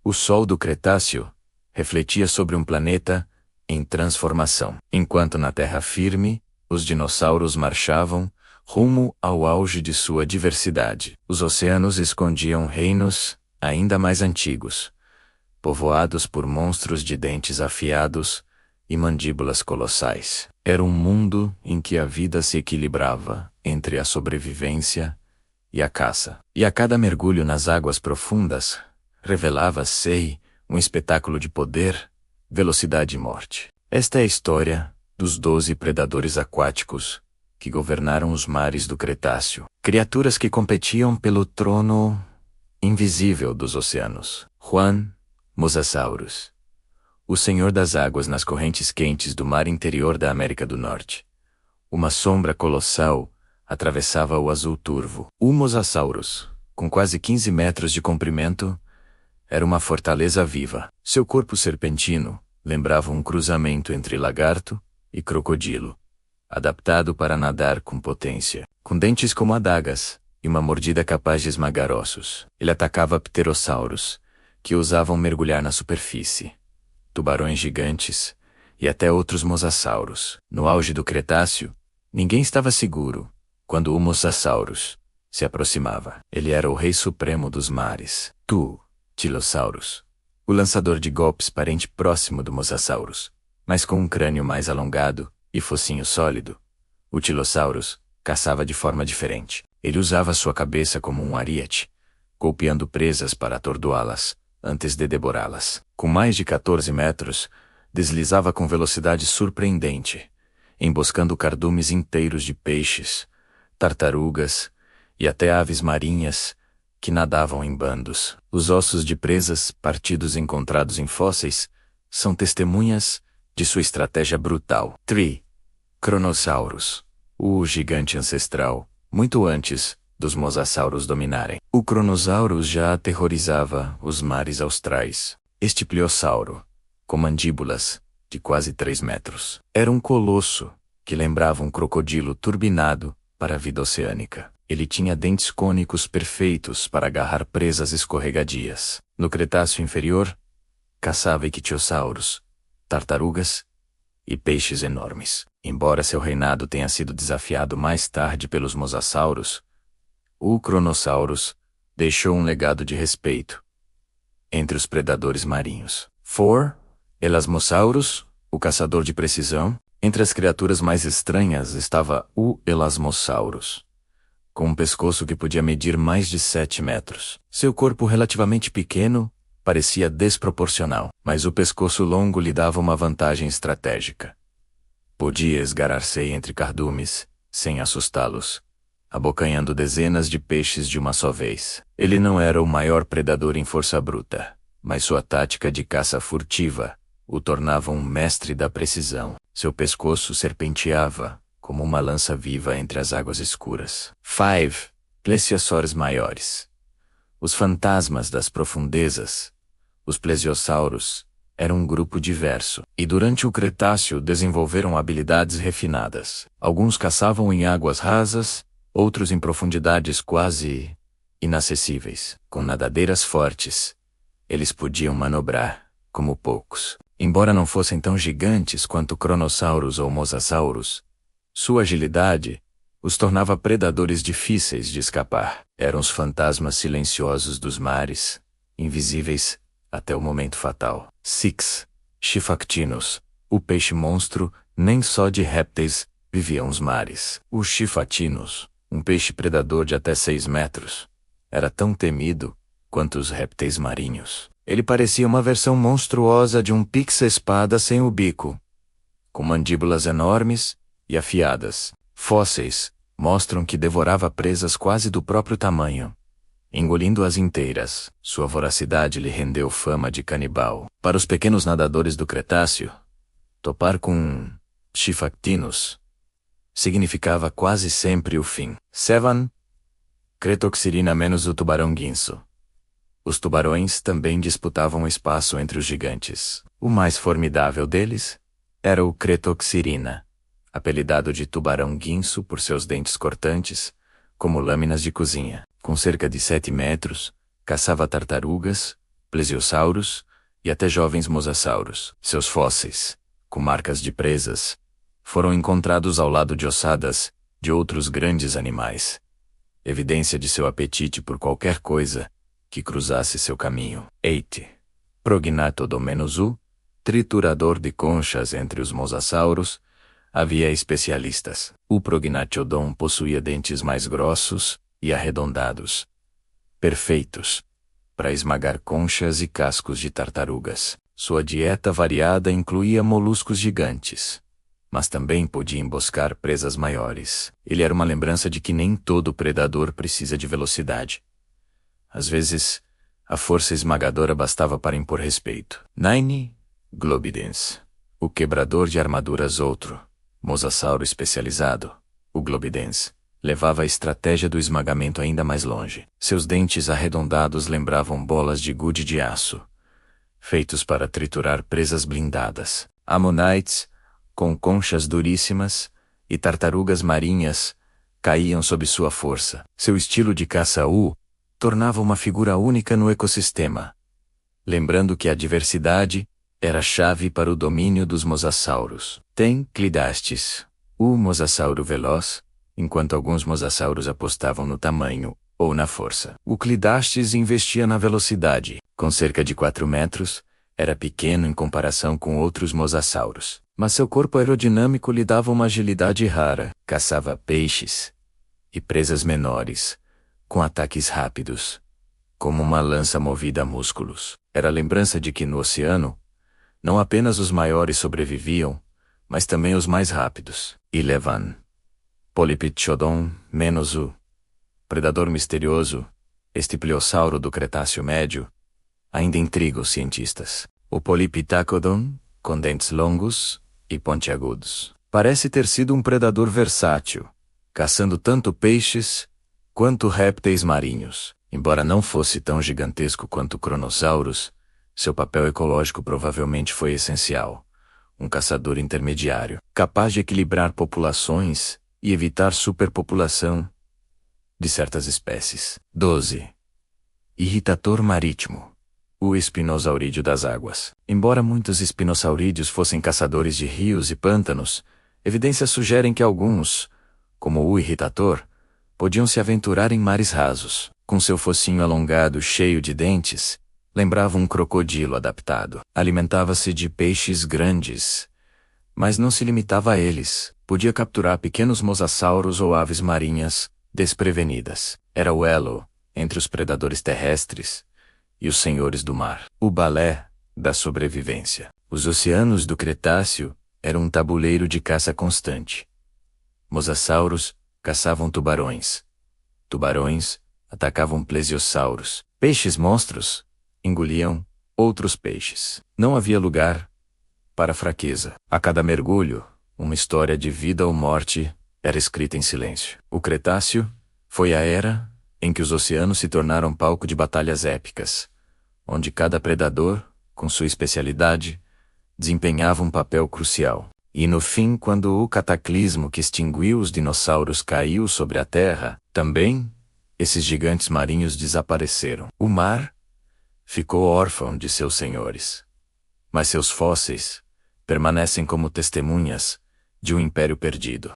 O Sol do Cretáceo refletia sobre um planeta em transformação, enquanto na terra firme, os dinossauros marchavam rumo ao auge de sua diversidade. Os oceanos escondiam reinos ainda mais antigos, povoados por monstros de dentes afiados e mandíbulas colossais. Era um mundo em que a vida se equilibrava entre a sobrevivência e a caça. E a cada mergulho nas águas profundas, revelava-se um espetáculo de poder, velocidade e morte. Esta é a história dos 12 predadores aquáticos que governaram os mares do Cretáceo. Criaturas que competiam pelo trono invisível dos oceanos. Juan Mosasaurus, o senhor das águas nas correntes quentes do mar interior da América do Norte. Uma sombra colossal atravessava o azul turvo. O Mosasaurus, com quase 15 metros de comprimento, era uma fortaleza viva. Seu corpo serpentino lembrava um cruzamento entre lagarto e crocodilo, adaptado para nadar com potência. Com dentes como adagas e uma mordida capaz de esmagar ossos, ele atacava pterossauros, que ousavam mergulhar na superfície, tubarões gigantes e até outros mosassauros. No auge do Cretáceo, ninguém estava seguro quando o Mosasaurus se aproximava. Ele era o rei supremo dos mares. Tilossaurus, o lançador de golpes parente próximo do Mosasaurus, mas com um crânio mais alongado e focinho sólido. O Tilossaurus caçava de forma diferente. Ele usava sua cabeça como um ariete, golpeando presas para atordoá-las antes de devorá-las. Com mais de 14 metros, deslizava com velocidade surpreendente, emboscando cardumes inteiros de peixes, tartarugas e até aves marinhas que nadavam em bandos. Os ossos de presas partidos encontrados em fósseis são testemunhas de sua estratégia brutal. Cronosaurus, o gigante ancestral, muito antes dos mosassauros dominarem. O Cronosaurus já aterrorizava os mares austrais. Este pliossauro, com mandíbulas de quase 3 metros, era um colosso que lembrava um crocodilo turbinado para a vida oceânica. Ele tinha dentes cônicos perfeitos para agarrar presas escorregadias. No Cretáceo inferior, caçava ictiossauros, tartarugas e peixes enormes. Embora seu reinado tenha sido desafiado mais tarde pelos mosassauros, o Cronosaurus deixou um legado de respeito entre os predadores marinhos. Elasmosaurus, o caçador de precisão. Entre as criaturas mais estranhas estava o Elasmosaurus, com um pescoço que podia medir mais de 7 metros. Seu corpo relativamente pequeno parecia desproporcional, mas o pescoço longo lhe dava uma vantagem estratégica. Podia esgarar-se entre cardumes, sem assustá-los, abocanhando dezenas de peixes de uma só vez. Ele não era o maior predador em força bruta, mas sua tática de caça furtiva o tornava um mestre da precisão. Seu pescoço serpenteava como uma lança viva entre as águas escuras. Plesiosaures maiores. Os fantasmas das profundezas. Os plesiosauros eram um grupo diverso, e durante o Cretáceo desenvolveram habilidades refinadas. Alguns caçavam em águas rasas, outros em profundidades quase inacessíveis. Com nadadeiras fortes, eles podiam manobrar como poucos. Embora não fossem tão gigantes quanto Cronosaurus ou Mosasaurus, sua agilidade os tornava predadores difíceis de escapar. Eram os fantasmas silenciosos dos mares, invisíveis até o momento fatal. Chifactinus, o peixe-monstro, nem só de répteis viviam os mares. O Chifactinus, um peixe predador de até 6 metros, era tão temido quanto os répteis marinhos. Ele parecia uma versão monstruosa de um pixa-espada sem o bico, com mandíbulas enormes e afiadas. Fósseis mostram que devorava presas quase do próprio tamanho, engolindo-as inteiras. Sua voracidade lhe rendeu fama de canibal. Para os pequenos nadadores do Cretáceo, topar com um Chifactinus significava quase sempre o fim. Cretoxirina menos o tubarão guinso. Os tubarões também disputavam espaço entre os gigantes. O mais formidável deles era o Cretoxirina, apelidado de tubarão guinso por seus dentes cortantes, como lâminas de cozinha. Com cerca de 7 metros, caçava tartarugas, plesiosauros e até jovens mosasauros. Seus fósseis, com marcas de presas, foram encontrados ao lado de ossadas de outros grandes animais, evidência de seu apetite por qualquer coisa que cruzasse seu caminho. 8. Prognathodomenus U, triturador de conchas entre os mosasauros. Havia especialistas. O Prognathodon possuía dentes mais grossos e arredondados, perfeitos, para esmagar conchas e cascos de tartarugas. Sua dieta variada incluía moluscos gigantes, mas também podia emboscar presas maiores. Ele era uma lembrança de que nem todo predador precisa de velocidade. Às vezes, a força esmagadora bastava para impor respeito. 9. Globidens, o quebrador de armaduras. Outro mosassauro especializado, o Globidens, levava a estratégia do esmagamento ainda mais longe. Seus dentes arredondados lembravam bolas de gude de aço, feitos para triturar presas blindadas. Ammonites, com conchas duríssimas, e tartarugas marinhas caíam sob sua força. Seu estilo de caça tornava uma figura única no ecossistema, lembrando que a diversidade era a chave para o domínio dos mosassauros. Tem Clidastes, o mosassauro veloz, enquanto alguns mosassauros apostavam no tamanho ou na força. O Clidastes investia na velocidade. Com cerca de 4 metros, era pequeno em comparação com outros mosassauros, mas seu corpo aerodinâmico lhe dava uma agilidade rara. Caçava peixes e presas menores, com ataques rápidos, como uma lança movida a músculos. Era a lembrança de que no oceano, não apenas os maiores sobreviviam, mas também os mais rápidos. 11. Polyptychodon menos U, predador misterioso, este pleossauro do Cretáceo Médio, ainda intriga os cientistas. O Polyptychodon, com dentes longos e pontiagudos, parece ter sido um predador versátil, caçando tanto peixes quanto répteis marinhos. Embora não fosse tão gigantesco quanto o Kronosaurus, seu papel ecológico provavelmente foi essencial. Um caçador intermediário, capaz de equilibrar populações e evitar superpopulação de certas espécies. 12. Irritator marítimo, o espinosaurídeo das águas. Embora muitos espinosaurídeos fossem caçadores de rios e pântanos, evidências sugerem que alguns, como o irritator, podiam se aventurar em mares rasos. Com seu focinho alongado cheio de dentes, lembrava um crocodilo adaptado. Alimentava-se de peixes grandes, mas não se limitava a eles. Podia capturar pequenos mosassauros ou aves marinhas desprevenidas. Era o elo entre os predadores terrestres e os senhores do mar. O balé da sobrevivência. Os oceanos do Cretáceo eram um tabuleiro de caça constante. Mosassauros caçavam tubarões. Tubarões atacavam plesiosauros. Peixes monstros engoliam outros peixes. Não havia lugar para fraqueza. A cada mergulho, uma história de vida ou morte era escrita em silêncio. O Cretáceo foi a era em que os oceanos se tornaram palco de batalhas épicas, onde cada predador, com sua especialidade, desempenhava um papel crucial. E no fim, quando o cataclismo que extinguiu os dinossauros caiu sobre a Terra, também esses gigantes marinhos desapareceram. O mar ficou órfão de seus senhores, mas seus fósseis permanecem como testemunhas de um império perdido.